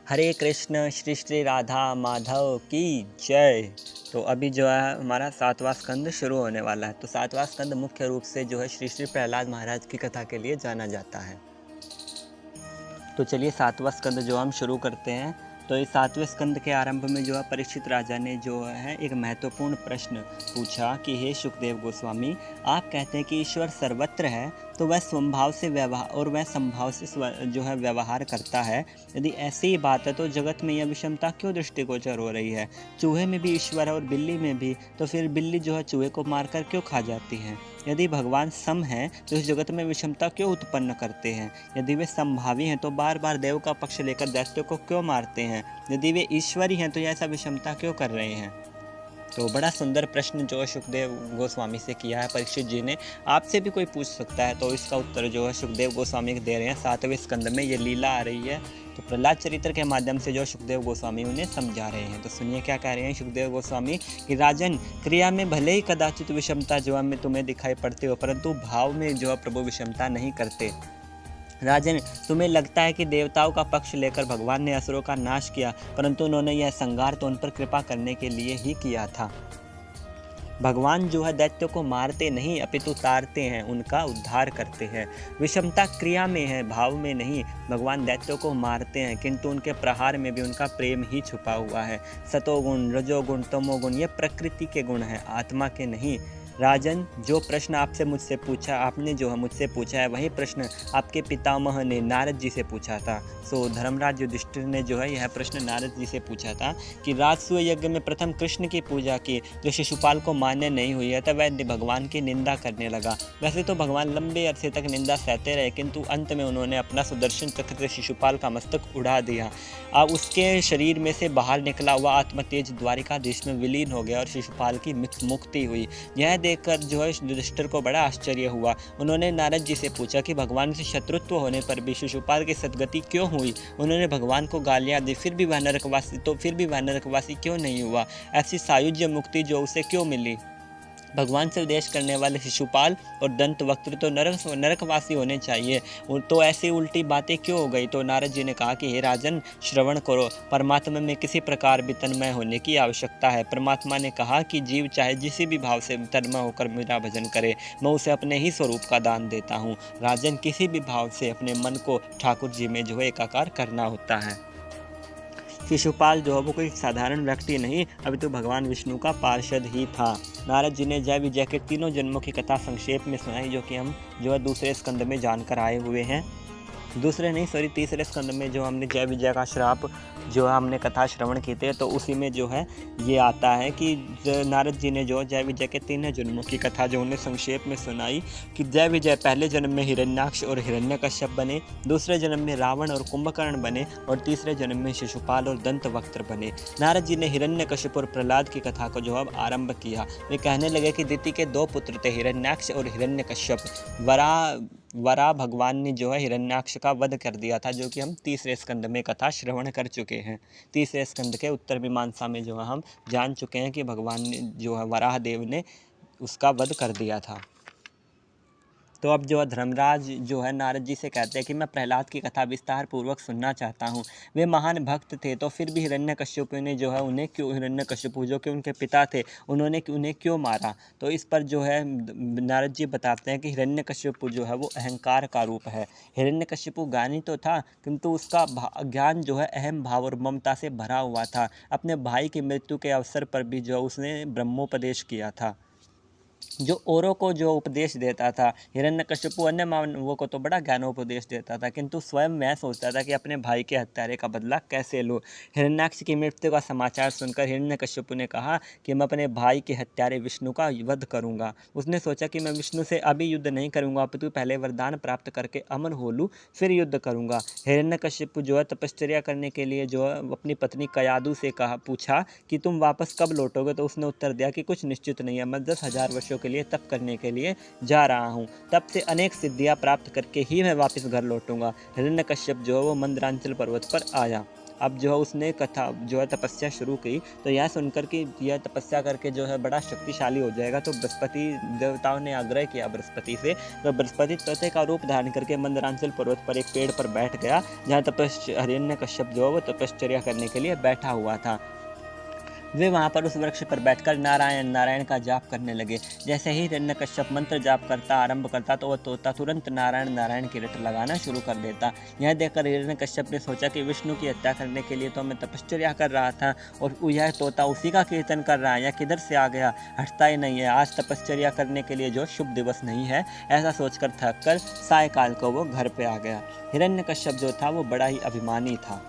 हरे कृष्ण श्री श्री राधा माधव की जय। तो अभी जो है हमारा 7वां स्कंद शुरू होने वाला है। तो 7वां स्कंद मुख्य रूप से जो है श्री श्री प्रहलाद महाराज की कथा के लिए जाना जाता है। तो चलिए 7वां स्कंद जो हम शुरू करते हैं। तो इस 7वें स्कंद के आरंभ में जो है परीक्षित राजा ने जो है एक महत्वपूर्ण प्रश्न पूछा कि हे सुखदेव गोस्वामी, आप कहते हैं कि ईश्वर सर्वत्र है, तो वह स्वभाव से व्यवहार और वह संभाव से जो है व्यवहार करता है। यदि ऐसी ही बात है तो जगत में यह विषमता क्यों दृष्टिगोचर हो रही है? चूहे में भी ईश्वर है और बिल्ली में भी, तो फिर बिल्ली जो है चूहे को मारकर क्यों खा जाती है? यदि भगवान सम हैं तो इस जगत में विषमता क्यों उत्पन्न करते हैं? यदि वे संभावी हैं तो बार बार देव का पक्ष लेकर दैत्यों को क्यों मारते हैं? यदि वे ईश्वरी हैं तो यह ऐसा विषमता क्यों कर रहे हैं? तो बड़ा सुंदर प्रश्न जो सुखदेव गोस्वामी से किया है परीक्षित जी ने। आपसे भी कोई पूछ सकता है, तो इसका उत्तर जो है सुखदेव गोस्वामी दे रहे हैं। 7वें स्कंद में ये लीला आ रही है, तो प्रहलाद चरित्र के माध्यम से जो सुखदेव गोस्वामी उन्हें समझा रहे हैं। तो सुनिए क्या कह रहे हैं सुखदेव गोस्वामी कि राजन, क्रिया में भले ही कदाचित विषमता जो है तुम्हें दिखाई पड़ती हो, परंतु भाव में जो है प्रभु विषमता नहीं करते। राजन, तुम्हें लगता है कि देवताओं का पक्ष लेकर भगवान ने असुरों का नाश किया, परंतु उन्होंने यह संहार तो उन पर कृपा करने के लिए ही किया था। भगवान जो है दैत्यों को मारते नहीं अपितु तारते हैं, उनका उद्धार करते हैं। विषमता क्रिया में है, भाव में नहीं। भगवान दैत्यों को मारते हैं, किंतु उनके प्रहार में भी उनका प्रेम ही छुपा हुआ है। सतोगुण, रजोगुण, तमोगुण ये प्रकृति के गुण हैं, आत्मा के नहीं। राजन, जो प्रश्न आपने जो है मुझसे पूछा है, वही प्रश्न आपके पितामह ने नारद जी से पूछा था। सो धर्मराज युधिष्ठिर ने जो है यह प्रश्न नारद जी से पूछा था कि राजसूय यज्ञ में प्रथम कृष्ण की पूजा की, जो शिशुपाल को मान्य नहीं हुई है, तब वह भगवान की निंदा करने लगा। वैसे तो भगवान लंबे अरसे तक निंदा सहते रहे, किंतु अंत में उन्होंने अपना सुदर्शन चक्र से शिशुपाल का मस्तक उड़ा दिया। अब उसके शरीर में से बाहर निकला हुआ आत्मतेज द्वारिकाधीश में विलीन हो गया और शिशुपाल की मुक्ति हुई। यह देखकर जो है युधिष्ठिर को बड़ा आश्चर्य हुआ। उन्होंने नारद जी से पूछा कि भगवान से शत्रुत्व होने पर भी शिशुपाल की सद्गति क्यों हुई? उन्होंने भगवान को गालियां दी, फिर भी वह नरकवासी क्यों नहीं हुआ? ऐसी सायुज्य मुक्ति जो उसे क्यों मिली? भगवान से उपदेश करने वाले शिशुपाल और दंतवक्त्र तो नरकवासी होने चाहिए, तो ऐसी उल्टी बातें क्यों हो गई? तो नारद जी ने कहा कि हे राजन, श्रवण करो, परमात्मा में किसी प्रकार भी तन्मय होने की आवश्यकता है। परमात्मा ने कहा कि जीव चाहे जिस भी भाव से तन्मय होकर मेरा भजन करे, मैं उसे अपने ही स्वरूप का दान देता हूँ। राजन, किसी भी भाव से अपने मन को ठाकुर जी में जो है एकाकार करना होता है। शिशुपाल जो है वो कोई साधारण व्यक्ति नहीं, अभी तो भगवान विष्णु का पार्षद ही था। नारद जी ने जय विजय के तीनों जन्मों की कथा संक्षेप में सुनाई, जो कि हम जो है दूसरे स्कंद में जानकर आए हुए हैं। तीसरे स्कंद में जो हमने जय विजय का श्राप जो हमने कथा श्रवण की थी, तो उसी में जो है ये आता है कि नारद जी ने जो जय विजय के तीनों जन्मों की कथा जो उन्हें संक्षेप में सुनाई कि जय विजय पहले जन्म में हिरण्याक्ष और हिरण्यकश्यप बने, दूसरे जन्म में रावण और कुंभकर्ण बने और तीसरे जन्म में शिशुपाल और दंतवक्त्र बने। नारद जी ने हिरण्यकश्यप और प्रहलाद की कथा को जो अब आरंभ किया। वे कहने लगे कि दिति के 2 पुत्र थे, हिरण्याक्ष और हिरण्यकश्यप। वरा भगवान ने जो है हिरण्याक्ष का वध कर दिया था, जो कि हम तीसरे स्कंद में कथा श्रवण कर चुके हैं। तीसरे स्कंद के उत्तर मीमांसा में जो है हम जान चुके हैं कि भगवान ने जो है वराह देव ने उसका वध कर दिया था। तो अब जो है धर्मराज जो है नारद जी से कहते हैं कि मैं प्रहलाद की कथा विस्तार पूर्वक सुनना चाहता हूँ। वे महान भक्त थे, तो फिर भी हिरण्यकश्यप ने जो है हिरण्यकश्यप जो कि उनके पिता थे, उन्होंने उन्हें क्यों मारा? तो इस पर जो है नारद जी बताते हैं कि हिरण्यकश्यप जो है वो अहंकार का रूप है। हिरण्यकश्यप ज्ञानी तो था, किंतु उसका ज्ञान जो है अहम भाव और ममता से भरा हुआ था। अपने भाई की मृत्यु के अवसर पर भी जो उसने ब्रह्मोपदेश किया था, जो औरों को जो उपदेश देता था। हिरण्यकश्यप अन्य मानवों को तो बड़ा ज्ञानोपदेश देता था, किंतु स्वयं मैं सोचता था कि अपने भाई के हत्यारे का बदला कैसे लूँ। हिरण्याक्ष की मृत्यु का समाचार सुनकर हिरण्यकश्यप ने कहा कि मैं अपने भाई के हत्यारे विष्णु का वध करूँगा। उसने सोचा कि मैं विष्णु से अभी युद्ध नहीं करूँगा, अपितु पहले वरदान प्राप्त करके अमर हो लूँ, फिर युद्ध करूँगा। हिरण्यकश्यप जो है तपश्चर्या करने के लिए जो है अपनी पत्नी कयादु से पूछा कि तुम वापस कब लौटोगे? तो उसने उत्तर दिया कि कुछ निश्चित नहीं है, मैं 10,000 वर्षों के लिए तप करने के लिए जा रहा हूँ। तप से अनेक सिद्धियाँ प्राप्त करके ही मैं वापस घर लौटूंगा। हिरण्यकश्यप जो है वो मंदरांचल पर्वत पर आया। अब जो है उसने कथा जो है तपस्या शुरू की, तो यह सुनकर कि यह तपस्या करके जो है बड़ा शक्तिशाली हो जाएगा, तो बृहस्पति देवताओं ने आग्रह किया बृहस्पति से। तो बृहस्पति तोते का रूप धारण करके मंदरांचल पर्वत पर एक पेड़ पर बैठ गया, जहाँ हिरण्यकश्यप जो है वो तपश्चर्या करने के लिए बैठा हुआ था। वे वहाँ पर उस वृक्ष पर बैठकर नारायण नारायण का जाप करने लगे। जैसे ही हिरण्यकश्यप मंत्र जाप करता आरंभ करता, तो वह तोता तुरंत नारायण नारायण की रट लगाना शुरू कर देता। यह देखकर हिरण्यकश्यप ने सोचा कि विष्णु की हत्या करने के लिए तो मैं तपश्चर्या कर रहा था, और यह तोता उसी का कीर्तन कर रहा है, यह किधर से आ गया, हटता ही नहीं है। आज तपश्चर्या करने के लिए जो शुभ दिवस नहीं है, ऐसा सोचकर थक कर सायकाल को वो घर पे आ गया। हिरण्यकश्यप जो था वो बड़ा ही अभिमानी था।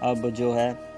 अब जो है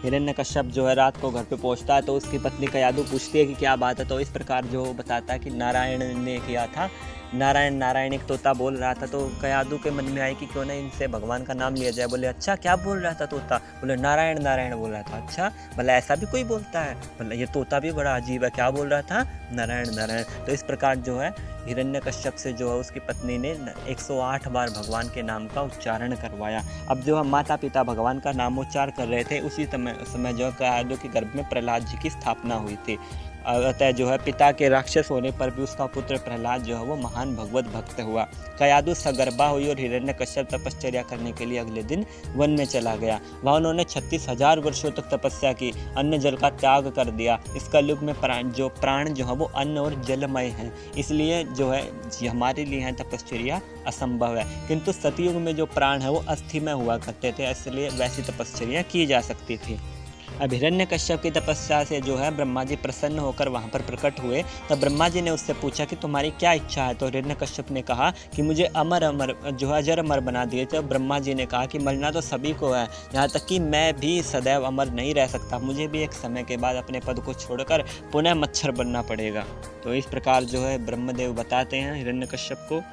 हिरण्यकश्यप जो है रात को घर पे पहुंचता है, तो उसकी पत्नी कयादु पूछती है कि क्या बात है। तो इस प्रकार जो बताता है कि नारायण ने किया था, नारायण नारायण एक तोता बोल रहा था। तो कयादु के मन में आई कि क्यों ना इनसे भगवान का नाम लिया जाए। बोले अच्छा क्या बोल रहा था तोता? बोले नारायण नारायण बोल रहा था। अच्छा बोला ऐसा भी कोई बोलता है? बोला ये तोता भी बड़ा अजीब है, क्या बोल रहा था? नारायण नारायण। तो इस प्रकार जो है हिरण्यकश्यप से जो है उसकी पत्नी ने 108 बार भगवान के नाम का उच्चारण करवाया। अब जो है माता पिता भगवान का नामोच्चार कर रहे थे, उसी समय जो है कयादु के गर्भ में प्रहलाद जी की स्थापना हुई थी। अतः जो है पिता के राक्षस होने पर भी उसका पुत्र प्रहलाद जो है वो महान भगवत भक्त हुआ। कयादु सगर्भा हुई और हिरण्यकश्यप तपश्चर्या करने के लिए अगले दिन वन में चला गया। वहाँ उन्होंने 36,000 वर्षों तक तपस्या की, अन्न जल का त्याग कर दिया। इस कलयुग में प्राण जो है वो अन्न और जलमय है, इसलिए जो है हमारे लिए है तपश्चर्या असंभव है। किंतु सतयुग में जो प्राण है वो अस्थिमय हुआ करते थे, इसलिए वैसी तपश्चर्या की जा सकती थी। अब हिरण्यकश्यप की तपस्या से जो है ब्रह्मा जी प्रसन्न होकर वहाँ पर प्रकट हुए। तब ब्रह्मा जी ने उससे पूछा कि तुम्हारी क्या इच्छा है? तो हिरण्यकश्यप ने कहा कि मुझे अमर अमर जो है अजर अमर बना दिए। तो ब्रह्मा जी ने कहा कि मरना तो सभी को है, यहाँ तक कि मैं भी सदैव अमर नहीं रह सकता, मुझे भी एक समय के बाद अपने पद को छोड़कर पुनः मच्छर बनना पड़ेगा। तो इस प्रकार जो है ब्रह्मदेव बताते हैं हिरण्यकश्यप को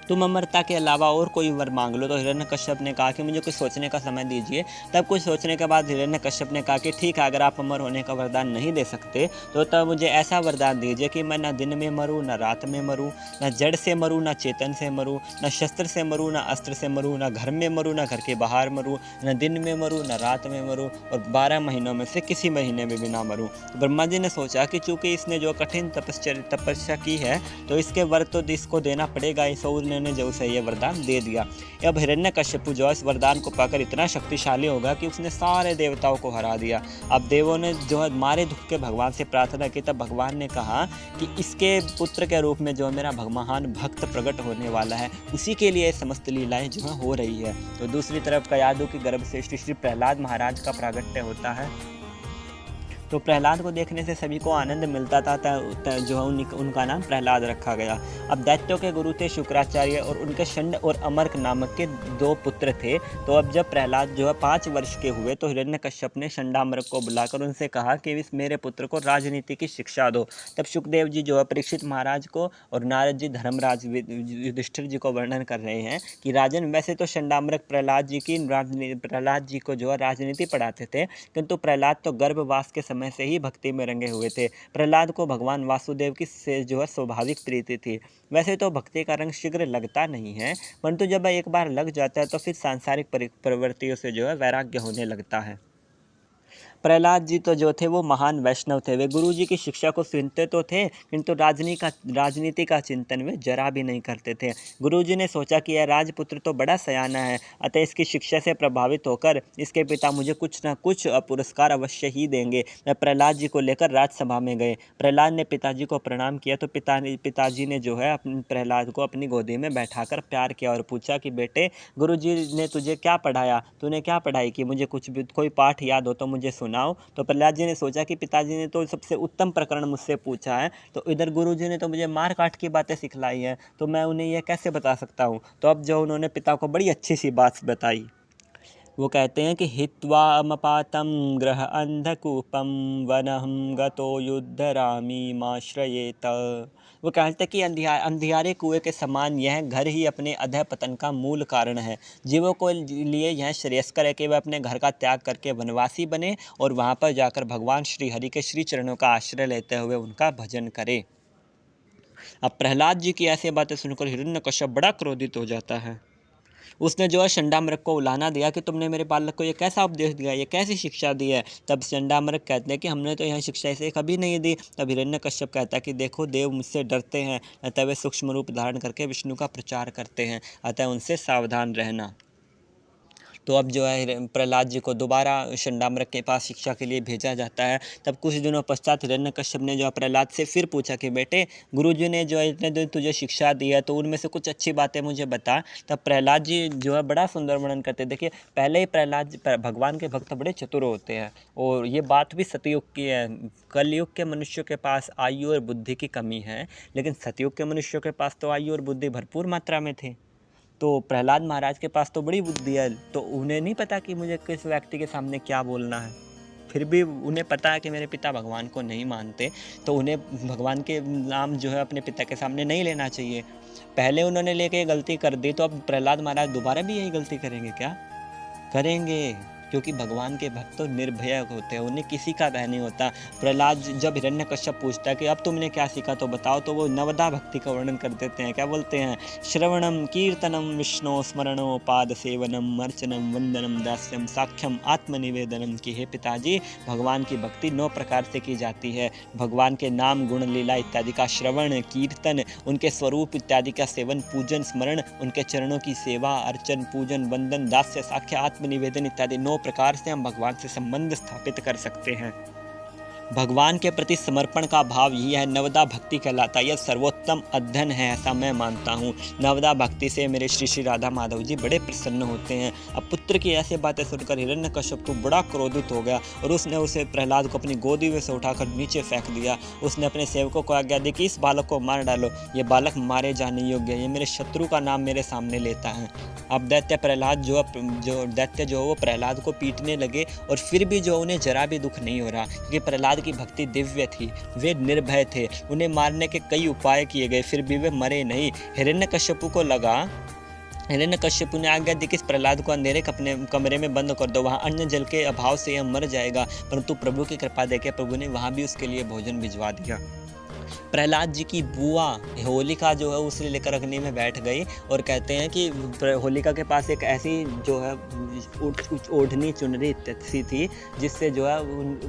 तुम अमरता के अलावा और कोई वर मांग लो। तो हिरण्यकश्यप ने कहा कि मुझे कुछ सोचने का समय दीजिए। तब कुछ सोचने के बाद हिरण्यकश्यप ने कहा कि ठीक है, अगर आप अमर होने का वरदान नहीं दे सकते तो तब मुझे ऐसा वरदान दीजिए कि मैं ना दिन में मरूँ, ना रात में मरूँ, ना जड़ से मरूँ, ना चेतन से मरूँ, ना शस्त्र से मरूँ, ना अस्त्र से मरूँ, ना घर में मरूँ, ना घर के बाहर मरूँ, ना दिन में मरूँ, ना रात में मरूँ, और 12 महीनों में से किसी महीने में भी ना मरूँ। तो ब्रह्मा जी ने सोचा कि चूँकि इसने जो कठिन तपस्या की है, तो इसके वर तो इसको देना पड़ेगा। इस ने जो उसे ये वरदान दे दिया। अब हिरण्यकश्यपु जो इस वरदान को पाकर इतना शक्तिशाली होगा कि उसने सारे देवताओं को हरा दिया। अब देवों ने जो है मारे दुख के भगवान से प्रार्थना की। तब भगवान ने कहा कि इसके पुत्र के रूप में जो मेरा महान भक्त प्रकट होने वाला है, उसी के लिए समस्त लीलाएं जो है हो रही है। तो दूसरी तरफ कयादु के गर्भ से श्री प्रहलाद महाराज का प्रागट्य होता है। तो प्रहलाद को देखने से सभी को आनंद मिलता था, जो है उनका नाम प्रहलाद रखा गया। अब दैत्यों के गुरु थे शुक्राचार्य, और उनके षंड और अमर्क नामक के 2 पुत्र थे। तो अब जब प्रहलाद जो है 5 वर्ष के हुए, तो हिरण्यकश्यप ने षंडामर्क को बुलाकर उनसे कहा कि इस मेरे पुत्र को राजनीति की शिक्षा दो। तब सुखदेव जी जो है परीक्षित महाराज को और नारद जी धर्मराज युधिष्ठिर जी को वर्णन कर रहे हैं कि राजन, वैसे तो षंडामर्क प्रहलाद जी को जो है राजनीति पढ़ाते थे, किंतु प्रहलाद तो गर्भवास के समय से ही भक्ति में रंगे हुए थे। प्रहलाद को भगवान वासुदेव की से जो है स्वाभाविक प्रीति थी। वैसे तो भक्ति का रंग शीघ्र लगता नहीं है, परंतु जब एक बार लग जाता है तो फिर सांसारिक प्रवृत्तियों से जो है वैराग्य होने लगता है। प्रहलाद जी तो जो थे वो महान वैष्णव थे। वे गुरु जी की शिक्षा को सुनते तो थे, किंतु राजनीति का चिंतन वे जरा भी नहीं करते थे। गुरु जी ने सोचा कि यह राजपुत्र तो बड़ा सयाना है, अतः इसकी शिक्षा से प्रभावित होकर इसके पिता मुझे कुछ न कुछ पुरस्कार अवश्य ही देंगे। वह प्रहलाद जी को लेकर राजसभा में गए। प्रहलाद ने पिताजी को प्रणाम किया, तो पिताजी ने जो है अपने प्रहलाद को अपनी गोदी में बैठाकर प्यार किया और पूछा कि बेटे, गुरु जी ने तुझे क्या पढ़ाया, तूने क्या पढ़ाई की, मुझे कुछ भी कोई पाठ याद हो तो मुझे सुनाओ। तो प्रहलाद जी ने सोचा कि पिताजी ने तो सबसे उत्तम प्रकरण मुझसे पूछा है, तो इधर गुरु जी ने तो मुझे मार काट की बातें सिखलाई हैं, तो मैं उन्हें यह कैसे बता सकता हूँ। तो अब जो उन्होंने पिता को बड़ी अच्छी सी बात बताई। वो कहते हैं कि हित्वा अमपातं ग्रह अंधकूपम वनहं गतो युद्धरामीमाश्रयेत। वो कहते हैं कि अंधियारे कुएं के समान यह घर ही अपने अधः पतन का मूल कारण है। जीवों को लिए यह श्रेयस्कर है कि वे अपने घर का त्याग करके वनवासी बने और वहाँ पर जाकर भगवान श्री हरि के श्री चरणों का आश्रय लेते हुए उनका भजन करें। अब प्रहलाद जी की ऐसी बातें सुनकर हिरण्यकश्यप बड़ा क्रोधित हो जाता है। उसने जो है चंडामृग को उलाहना दिया कि तुमने मेरे बालक को ये कैसा उपदेश दिया, ये कैसी शिक्षा दी है। तब चंडामृग कहते हैं कि हमने तो यह शिक्षा इसे कभी नहीं दी। तब हिरण्यकश्यप कहता है कि देखो देव मुझसे डरते हैं, अतः वे सूक्ष्म रूप धारण करके विष्णु का प्रचार करते हैं, अतः उनसे सावधान रहना। तो अब जो है प्रहलाद जी को दोबारा चंडामृग के पास शिक्षा के लिए भेजा जाता है। तब कुछ दिनों पश्चात हिरण्यकश्यप ने जो है प्रहलाद से फिर पूछा कि बेटे गुरुजी ने जो है इतने दिन तुझे शिक्षा दी है तो उनमें से कुछ अच्छी बातें मुझे बता। तब प्रहलाद जी जो है बड़ा सुंदर वर्णन करते। देखिए पहले ही प्रहलाद भगवान के भक्त बड़े चतुर होते हैं, और ये बात भी सतयुग की है। कलयुग के मनुष्यों के पास आयु और बुद्धि की कमी है, लेकिन सतयुग के मनुष्यों के पास तो आयु और बुद्धि भरपूर मात्रा में थी। तो प्रहलाद महाराज के पास तो बड़ी बुद्धि है, तो उन्हें नहीं पता कि मुझे किस व्यक्ति के सामने क्या बोलना है। फिर भी उन्हें पता है कि मेरे पिता भगवान को नहीं मानते, तो उन्हें भगवान के नाम जो है अपने पिता के सामने नहीं लेना चाहिए। पहले उन्होंने लेके गलती कर दी, तो अब प्रहलाद महाराज दोबारा भी यही गलती करेंगे क्या? करेंगे, क्योंकि भगवान के भक्त तो निर्भय होते हैं, उन्हें किसी का भय नहीं होता। प्रहलाद जब हिरण्यकश्यप पूछता है कि अब तुमने क्या सीखा तो बताओ, तो वो नवदा भक्ति का वर्णन कर देते हैं। क्या बोलते हैं? श्रवणम कीर्तनम विष्णु स्मरणो पाद सेवनम अर्चनम वंदनम दास्यम साख्यम आत्मनिवेदनम। कि हे पिताजी, भगवान की भक्ति 9 प्रकार से की जाती है। भगवान के नाम गुण लीला इत्यादि का श्रवण कीर्तन, उनके स्वरूप इत्यादि का सेवन पूजन स्मरण, उनके चरणों की सेवा अर्चन पूजन वंदन दास्य साख्य आत्मनिवेदन इत्यादि 9 प्रकार से हम भगवान से संबंध स्थापित कर सकते हैं। भगवान के प्रति समर्पण का भाव यही है, नवदा भक्ति कहलाता है। यह सर्वोत्तम अध्ययन है, ऐसा मैं मानता हूँ। नवदा भक्ति से मेरे श्री श्री राधा माधव जी बड़े प्रसन्न होते हैं। अब पुत्र की ऐसी बातें सुनकर हिरण्यकश्यप तो बड़ा क्रोधित हो गया, और उसने उसे प्रहलाद को अपनी गोदी में से उठाकर नीचे फेंक दिया। उसने अपने सेवकों को आज्ञा दी कि इस बालक को मार डालो, ये बालक मारे जाने योग्य है, ये मेरे शत्रु का नाम मेरे सामने लेता है। अब दैत्य प्रहलाद जो वो प्रहलाद को पीटने लगे, और फिर भी जो उन्हें जरा भी दुख नहीं हो रहा, क्योंकि प्रहलाद की भक्ति दिव्य थी, वे निर्भय थे। उन्हें मारने के कई उपाय किए गए, फिर भी वे मरे नहीं। हिरण्यकश्यप ने आज्ञा दी कि इस प्रहलाद को अंधेरे अपने कमरे में बंद कर दो, वहाँ अन्न जल के अभाव से यह मर जाएगा। परंतु प्रभु की कृपा देके प्रभु ने वहाँ भी उसके लिए भोजन भिजवा दिया। प्रहलाद जी की बुआ होलिका जो है उसे लेकर अग्नि में बैठ गई, और कहते हैं कि होलिका के पास एक ऐसी जो है ओढ़नी चुनरी सी थी जिससे जो है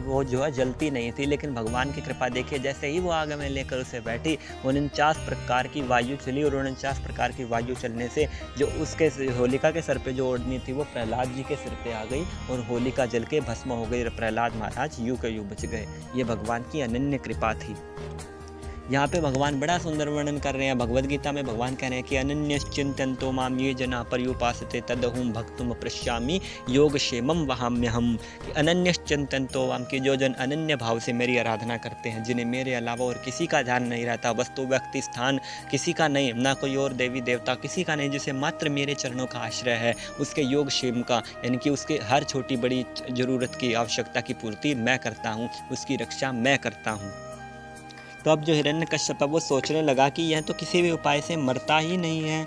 वो जो है जलती नहीं थी। लेकिन भगवान की कृपा देखिए, जैसे ही वो आग में लेकर उसे बैठी, 49 प्रकार की वायु चली, और 49 प्रकार की वायु चलने से जो उसके होलिका के सर पे जो ओढ़नी थी वो प्रहलाद जी के सिर पे आ गई, और होलिका जल के भस्म हो गई। प्रहलाद महाराज यूं के यूं बच गए। ये भगवान की अनन्य कृपा थी। यहाँ पे भगवान बड़ा सुंदर वर्णन कर रहे हैं। भगवद गीता में भगवान कह रहे हैं कि अनन्यश्चिन्तयन्तो माम ये जना पर्युपासते तदहं भक्तुम पश्यामि योगक्षेमं वहाम्यहम्। अनन्यश्चिन्तयन्तो माम, कि जो जन अनन्य भाव से मेरी आराधना करते हैं, जिन्हें मेरे अलावा और किसी का ध्यान नहीं रहता, वस्तु व्यक्ति स्थान किसी का नहीं, ना कोई और देवी देवता किसी का नहीं, जिसे मात्र मेरे चरणों का आश्रय है, उसके योगक्षेम का, यानी कि उसके हर छोटी बड़ी ज़रूरत की आवश्यकता की पूर्ति मैं करता हूँ, उसकी रक्षा मैं करता हूँ। तो अब जो हिरण्यकश्यप वो सोचने लगा कि यह तो किसी भी उपाय से मरता ही नहीं है।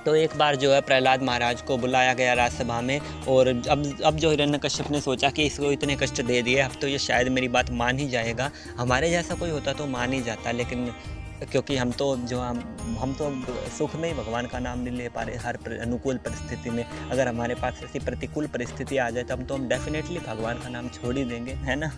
तो एक बार जो है प्रहलाद महाराज को बुलाया गया राजसभा में, और अब जो हिरण्यकश्यप ने सोचा कि इसको इतने कष्ट दे दिए, अब तो ये शायद मेरी बात मान ही जाएगा। हमारे जैसा कोई होता तो मान ही जाता, लेकिन क्योंकि हम तो सुख में ही भगवान का नाम नहीं ले पा रहे हर अनुकूल परिस्थिति में। अगर हमारे पास ऐसी प्रतिकूल परिस्थिति आ जाए तब तो हम डेफिनेटली भगवान का नाम छोड़ ही देंगे, है ना।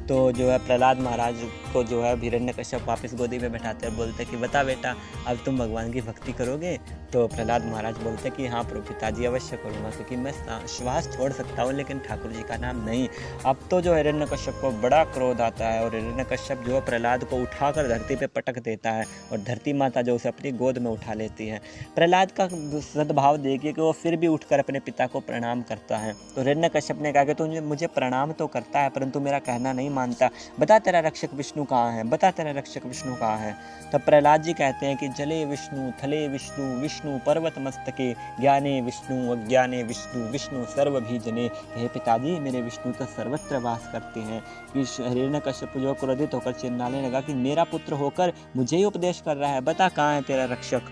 तो जो है प्रहलाद महाराज को जो है हिरण्यकश्यप वापस गोदी में बैठाते हैं, बोलते कि बता बेटा, अब तुम भगवान की भक्ति करोगे? तो प्रहलाद महाराज बोलते कि हाँ प्रभु पिताजी अवश्य करूँगा, क्योंकि मैं श्वास छोड़ सकता हूँ लेकिन ठाकुर जी का नाम नहीं। अब तो जो हिरण्यकश्यप को बड़ा क्रोध आता है, और हिरण्यकश्यप जो है प्रहलाद को उठाकर धरती पे पटक देता है, और धरती माता जो उसे अपनी गोद में उठा लेती है। प्रहलाद का सद्भाव देखिए कि वो फिर भी उठकर अपने पिता को प्रणाम करता है। तो हिरण्यकश्यप ने कहा कि तू मुझे प्रणाम तो करता है परंतु मेरा कहना नहीं मानता, बता तेरा रक्षक विष्णु कहाँ है, बता तेरा रक्षक विष्णु कहाँ है। तब प्रहलाद जी कहते हैं कि जले विष्णु थले विष्णु विष्णु पर्वत मस्तके ज्ञाने विष्णु अज्ञाने विष्णु विष्णु सर्वभीजने। हे पिताजी, मेरे विष्णु तो सर्वत्र वास करते हैं। कि हिरण्यकश्यप जो क्रोधित होकर चिल्लाने लगा कि मेरा पुत्र होकर मुझे ही उपदेश कर रहा है, बता कहाँ है तेरा रक्षक।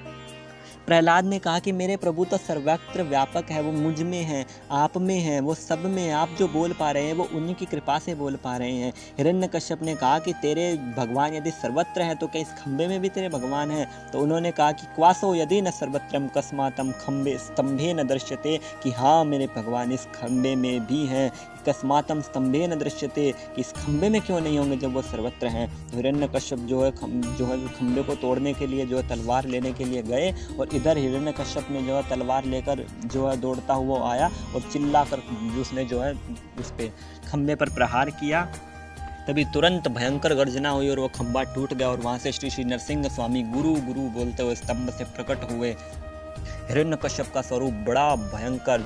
प्रहलाद ने कहा कि मेरे प्रभु तो सर्वत्र व्यापक है, वो मुझ में है, आप में है, वो सब में है। आप जो बोल पा रहे हैं वो उन्हीं की कृपा से बोल पा रहे हैं। हिरण्यकश्यप ने कहा कि तेरे भगवान यदि सर्वत्र हैं तो क्या इस खंबे में भी तेरे भगवान हैं? तो उन्होंने कहा कि क्वासो यदि न सर्वत्रम कस्मातम खंबे स्तंभे न दृश्यते, कि हाँ मेरे भगवान इस खंबे में भी हैं। कस्मातम स्तंभे न दृश्यते, कि इस खंबे में क्यों नहीं होंगे जब वो सर्वत्र हैं। तो हिरण्यकश्यप जो है खंबे को तोड़ने के लिए जो है तलवार लेने के लिए गए, और इधर हिरण्यकश्यप ने जो है तलवार लेकर जो है दौड़ता हुआ आया और चिल्लाकर उसने जो है उस पे खंबे पर प्रहार किया। तभी तुरंत भयंकर गर्जना हुई और वो खंबा टूट गया, और वहाँ से श्री श्री नरसिंह स्वामी गुरु गुरु बोलते हुए स्तंभ से प्रकट हुए। हिरण्यकश्यप का स्वरूप बड़ा भयंकर,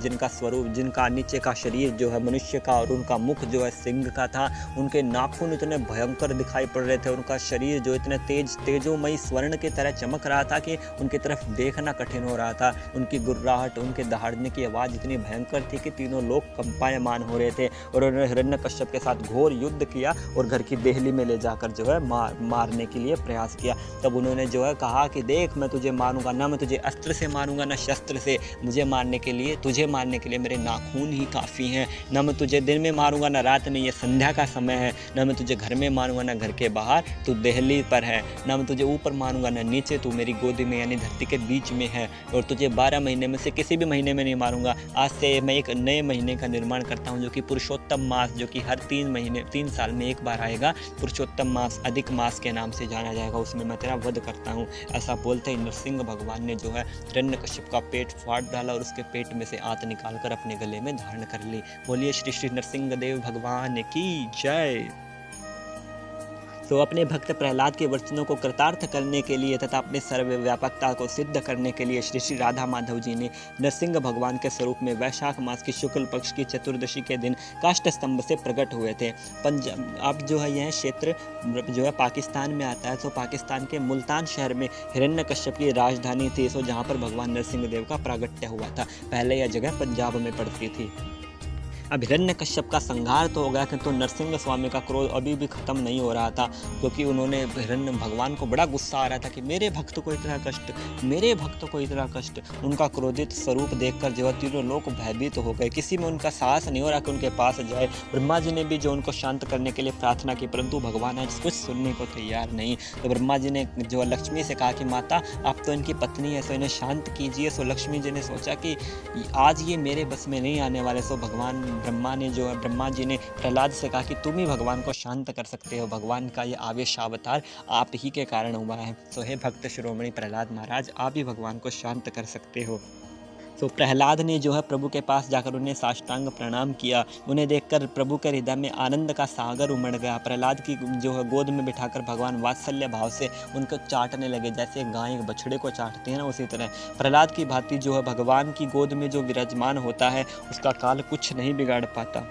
जिनका नीचे का शरीर जो है मनुष्य का और उनका मुख जो है सिंह का था, उनके नाखून इतने भयंकर दिखाई पड़ रहे थे, उनका शरीर जो इतने तेजोमयी स्वर्ण की तरह चमक रहा था कि उनकी तरफ देखना कठिन हो रहा था। उनकी गुर्राहट, उनके दहाड़ने की आवाज़ इतनी भयंकर थी कि तीनों लोग कंपायमान हो रहे थे। और उन्होंने हिरण्यकश्यप के साथ घोर युद्ध किया और घर की देहली में ले जाकर जो है मारने के लिए प्रयास किया। तब उन्होंने जो है कहा कि देख, मैं तुझे मारूंगा ना, मैं तुझे अस्त्र से मारूंगा न शस्त्र से, तुझे मारने के लिए मेरे नाखून ही काफ़ी हैं। न मैं तुझे दिन में मारूंगा न रात में, ये संध्या का समय है। न मैं तुझे घर में मारूंगा न घर के बाहर, तू देहली पर है। न मैं तुझे ऊपर मारूंगा न नीचे, तू मेरी गोदी में यानी धरती के बीच में है। और तुझे 12 महीने में से किसी भी महीने में नहीं मारूंगा। आज से मैं एक नए महीने का निर्माण करता हूँ, जो कि पुरुषोत्तम मास, जो कि हर 3 साल में एक बार आएगा। पुरुषोत्तम मास, अधिक मास के नाम से जाना जाएगा, उसमें मैं तेरा वध करता हूँ। ऐसा बोलते ही नरसिंह भगवान ने जो है हिरण्यकश्यप का पेट फाड़ डाला और उसके पेट में से आंत निकालकर अपने गले में धारण कर ली। बोलिए श्री श्री नरसिंह देव भगवान की जय। तो अपने भक्त प्रहलाद के वचनों को कृतार्थ करने के लिए तथा अपने सर्वव्यापकता को सिद्ध करने के लिए श्री श्री राधा माधव जी ने नरसिंह भगवान के स्वरूप में वैशाख मास की शुक्ल पक्ष की चतुर्दशी के दिन काष्ठ स्तंभ से प्रकट हुए थे। अब जो है यह क्षेत्र जो है पाकिस्तान में आता है। तो पाकिस्तान के मुल्तान शहर में हिरण्यकश्यप की राजधानी थी, सो जहाँ पर भगवान नरसिंह देव का प्रागट्य हुआ था। पहले यह जगह पंजाब में पड़ती थी। अब हिरण्यकश्यप का संहार तो हो गया, किंतु नरसिंह स्वामी का क्रोध अभी भी खत्म नहीं हो रहा था, क्योंकि उन्होंने हिरण्य भगवान को बड़ा गुस्सा आ रहा था कि मेरे भक्त को इतना कष्ट, मेरे भक्त को इतना कष्ट। उनका क्रोधित स्वरूप देखकर जो तीनों लोग भयभीत हो गए। किसी में उनका साहस नहीं हो रहा कि उनके पास जाए। ब्रह्मा जी ने भी जो उनको शांत करने के लिए प्रार्थना की, परंतु भगवान आज कुछ सुनने को तैयार नहीं। तो ब्रह्मा जी ने जो लक्ष्मी से कहा कि माता आप तो इनकी पत्नी है, सो इन्हें शांत कीजिए। सो लक्ष्मी जी ने सोचा कि आज ये मेरे बस में नहीं आने वाले। सो ब्रह्मा जी ने प्रहलाद से कहा कि तुम ही भगवान को शांत कर सकते हो, भगवान का ये आवेशावतार आप ही के कारण हुआ है। तो हे भक्त शिरोमणि प्रहलाद महाराज, आप ही भगवान को शांत कर सकते हो। तो प्रहलाद ने जो है प्रभु के पास जाकर उन्हें साष्टांग प्रणाम किया। उन्हें देखकर प्रभु के हृदय में आनंद का सागर उमड़ गया। प्रहलाद की जो है गोद में बिठाकर भगवान वात्सल्य भाव से उनको चाटने लगे, जैसे गाय एक बछड़े को चाटते हैं ना, उसी तरह प्रहलाद की भांति जो है भगवान की गोद में जो विराजमान होता है उसका काल कुछ नहीं बिगाड़ पाता।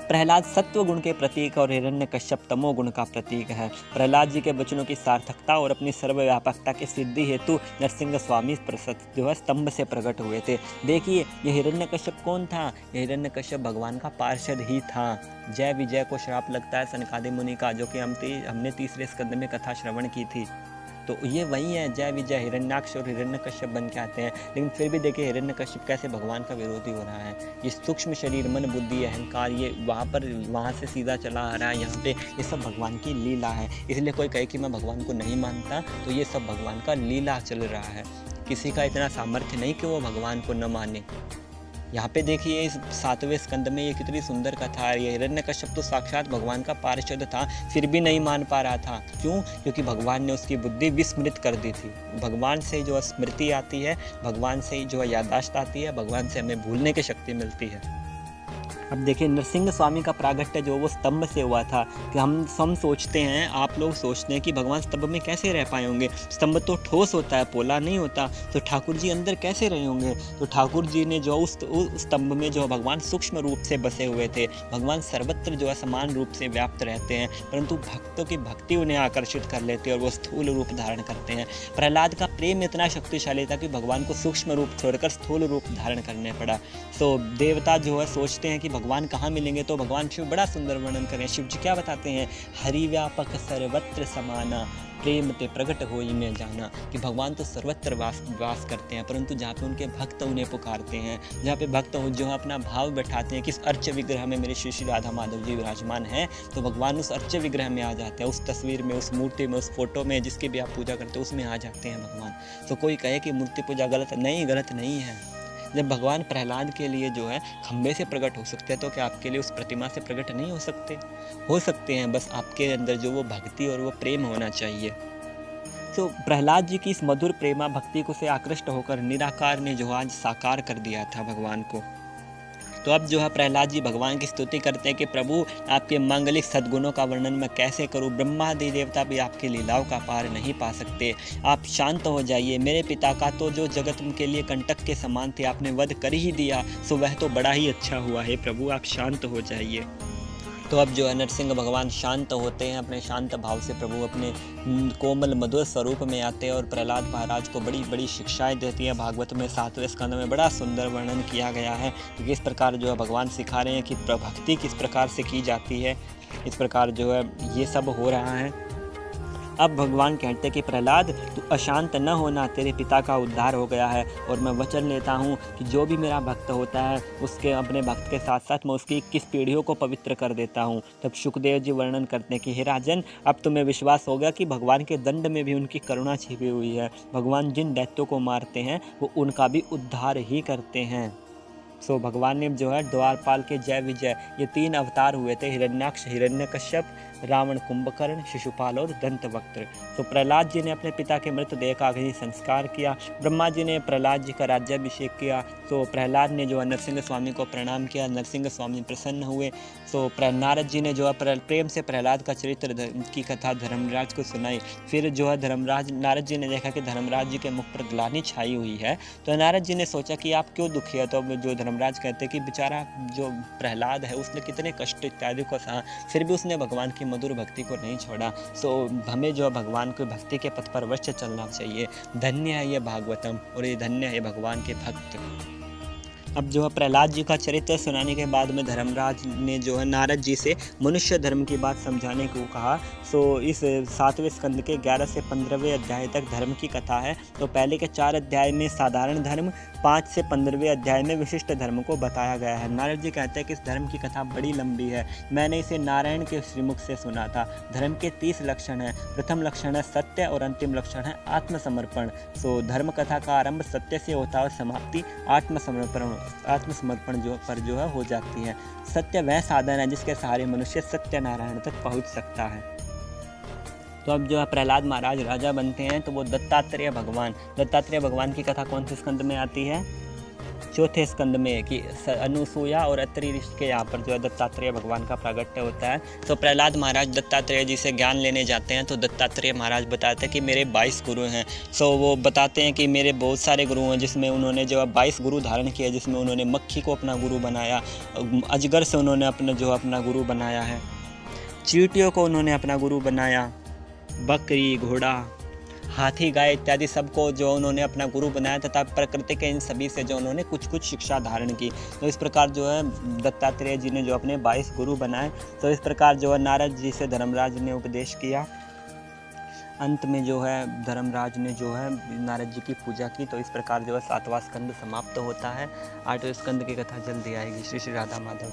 प्रहलाद सत्व गुण के प्रतीक और हिरण्यकश्यप तमो गुण का प्रतीक है। प्रहलाद जी के वचनों की सार्थकता और अपनी सर्वव्यापकता की सिद्धि हेतु नरसिंह स्वामी जो है स्तंभ से प्रकट हुए थे। देखिए ये हिरण्यकश्यप कौन था? ये हिरण्यकश्यप भगवान का पार्षद ही था। जय विजय को श्राप लगता है सनकादि मुनि का, जो कि हमने 3रे स्कंद में कथा श्रवण की थी। तो ये वही है, जय विजय हिरण्याक्ष और हिरण्यकश्यप बन के आते हैं। लेकिन फिर भी देखिए हिरण्यकश्यप कैसे भगवान का विरोधी हो रहा है। ये सूक्ष्म शरीर, मन, बुद्धि, अहंकार, ये वहाँ से सीधा चला आ रहा है यहाँ पे। ये सब भगवान की लीला है। इसलिए कोई कहे कि मैं भगवान को नहीं मानता, तो ये सब भगवान का लीला चल रहा है। किसी का इतना सामर्थ्य नहीं कि वो भगवान को न माने। यहाँ पे देखिए इस 7वें स्कंद में ये कितनी सुंदर कथा है। ये हिरण्यकश्यप तो साक्षात भगवान का पार्षद था, फिर भी नहीं मान पा रहा था। क्यों? क्योंकि भगवान ने उसकी बुद्धि विस्मृत कर दी थी। भगवान से जो स्मृति आती है, भगवान से जो याददाश्त आती है, भगवान से हमें भूलने की शक्ति मिलती है। अब देखिए नरसिंह स्वामी का प्रागट्य जो वो स्तंभ से हुआ था। कि हम सोचते हैं, आप लोग सोचते हैं कि भगवान स्तंभ में कैसे रह पाए होंगे। स्तंभ तो ठोस होता है, पोला नहीं होता, तो ठाकुर जी अंदर कैसे रहे होंगे? तो ठाकुर जी ने जो उस स्तंभ में जो भगवान सूक्ष्म रूप से बसे हुए थे। भगवान सर्वत्र जो है समान रूप से व्याप्त रहते हैं, परंतु भक्तों की भक्ति उन्हें आकर्षित कर लेती है और वो स्थूल रूप धारण करते हैं। प्रहलाद का प्रेम इतना शक्तिशाली था कि भगवान को सूक्ष्म रूप छोड़कर स्थूल रूप धारण करने पड़ा। तो देवता जो है सोचते हैं कि भगवान कहाँ मिलेंगे, तो भगवान शिव बड़ा सुंदर वर्णन करें। शिव जी क्या बताते हैं? हरि व्यापक सर्वत्र समाना, प्रेम ते प्रगट होई में जाना, कि भगवान तो सर्वत्र वास करते हैं, परंतु जहाँ पे उनके भक्त उन्हें पुकारते हैं, जहाँ पे भक्त जो अपना भाव बैठाते हैं कि इस अर्च विग्रह में मेरे श्री श्री राधा माधव जी विराजमान हैं, तो भगवान उस अर्च विग्रह में आ जाते हैं, उस तस्वीर में, उस मूर्ति में, उस फोटो में, जिसकी भी आप पूजा करते हो उसमें आ जाते हैं भगवान। तो कोई कहे कि मूर्ति पूजा गलत नहीं है। जब भगवान प्रहलाद के लिए जो है खंबे से प्रकट हो सकते हैं, तो क्या आपके लिए उस प्रतिमा से प्रकट नहीं हो सकते? हो सकते हैं, बस आपके अंदर जो वो भक्ति और वो प्रेम होना चाहिए। तो प्रहलाद जी की इस मधुर प्रेमा भक्ति को से आकृष्ट होकर निराकार ने जो आज साकार कर दिया था भगवान को। तो अब जो है प्रहलाद जी भगवान की स्तुति करते हैं कि प्रभु आपके मांगलिक सद्गुणों का वर्णन मैं कैसे करूं, ब्रह्मादि देवता भी आपकी लीलाओं का पार नहीं पा सकते। आप शांत हो जाइए, मेरे पिता का तो जो जगत के लिए कंटक के समान थे आपने वध कर ही दिया, सो वह तो बड़ा ही अच्छा हुआ है प्रभु, आप शांत हो जाइए। तो अब जो है नरसिंह भगवान शांत होते हैं, अपने शांत भाव से प्रभु अपने कोमल मधुर स्वरूप में आते हैं और प्रहलाद महाराज को बड़ी बड़ी शिक्षाएं देती हैं। भागवत में 7वें स्कंद में बड़ा सुंदर वर्णन किया गया है कि किस प्रकार जो है भगवान सिखा रहे हैं कि भक्ति किस प्रकार से की जाती है, इस प्रकार जो है ये सब हो रहा है। अब भगवान कहते हैं कि प्रहलाद तू अशांत न होना, तेरे पिता का उद्धार हो गया है और मैं वचन लेता हूँ कि जो भी मेरा भक्त होता है उसके अपने भक्त के साथ साथ मैं उसकी 21 पीढ़ियों को पवित्र कर देता हूँ। तब सुखदेव जी वर्णन करते हैं कि हे राजन, अब तुम्हें विश्वास हो गया कि भगवान के दंड में भी उनकी करुणा छिपी हुई है। भगवान जिन दैत्यों को मारते हैं वो उनका भी उद्धार ही करते हैं। सो भगवान ने जो है द्वारपाल के जय विजय ये 3 अवतार हुए थे, हिरण्याक्ष, हिरण्यकश्यप, रावण, कुंभकर्ण, शिशुपाल और दंतवक्त्र। तो प्रहलाद जी ने अपने पिता के मृतदेह का अग्नि संस्कार किया। ब्रह्मा जी ने प्रहलाद जी का राज्याभिषेक किया। तो प्रहलाद ने जो है नरसिंह स्वामी को प्रणाम किया, नरसिंह स्वामी प्रसन्न हुए। तो नारद जी ने जो है प्रेम से प्रहलाद का चरित्र की कथा धर्मराज को सुनाई। फिर जो है नारद जी ने देखा कि धर्मराज जी के मुख पर ग्लानि छाई हुई है, तो नारद जी ने सोचा कि आप क्यों दुखी है। तो जो धर्मराज कहते हैं कि बेचारा जो प्रहलाद है उसने कितने कष्ट इत्यादि को सहा, फिर भी उसने भगवान की मधुर भक्ति को नहीं छोड़ा। सो हमें जो भगवान को भक्ति के पथ पर अवश्य चलना चाहिए। धन्य है ये भागवतम और ये धन्य है भगवान के भक्त। अब जो है प्रहलाद जी का चरित्र सुनाने के बाद में धर्मराज ने जो है नारद जी से मनुष्य धर्म की बात समझाने को कहा। सो इस 7वें स्कंद के 11 से 15वें अध्याय तक धर्म की कथा है। तो पहले के 4 अध्याय में साधारण धर्म, 5 से 15वें अध्याय में विशिष्ट धर्म को बताया गया है। नारद जी कहते हैं कि इस धर्म की कथा बड़ी लंबी है, मैंने इसे नारायण के श्रीमुख से सुना था। धर्म के 30 लक्षण हैं। प्रथम लक्षण है सत्य और अंतिम लक्षण है आत्मसमर्पण। सो धर्म कथा का आरंभ सत्य से होता है और समाप्ति आत्मसमर्पण जो है हो जाती है। सत्य वह साधन है जिसके सहारे मनुष्य सत्य नारायण तक पहुंच सकता है। तो अब जो है प्रहलाद महाराज राजा बनते हैं, तो वो दत्तात्रेय भगवान की कथा कौन से स्कंद में आती है? 4थे स्कंद में, कि अनुसूया और अत्रि ऋषि के यहाँ पर जो है दत्तात्रेय भगवान का प्रागट्य होता है। तो प्रहलाद महाराज दत्तात्रेय जी से ज्ञान लेने जाते हैं। तो दत्तात्रेय महाराज बताते हैं कि मेरे 22 गुरु हैं। सो वो बताते हैं कि मेरे बहुत सारे गुरु हैं, जिसमें उन्होंने जो है 22 गुरु धारण किए, जिसमें उन्होंने मक्खी को अपना गुरु बनाया, अजगर से उन्होंने अपना गुरु बनाया है, चींटियों को उन्होंने अपना गुरु बनाया, बकरी, घोड़ा, हाथी, गाय इत्यादि सबको जो उन्होंने अपना गुरु बनाया, तथा प्रकृति के इन सभी से जो उन्होंने कुछ कुछ शिक्षा धारण की। तो इस प्रकार जो है दत्तात्रेय जी ने जो अपने 22 गुरु बनाए। तो इस प्रकार जो है नारद जी से धर्मराज ने उपदेश किया। अंत में जो है धर्मराज ने जो है नारद जी की पूजा की। तो इस प्रकार जो है 7वां स्कंद समाप्त होता है। 8वें स्कंद की कथा जल्दी आएगी। श्री श्री राधा माधव।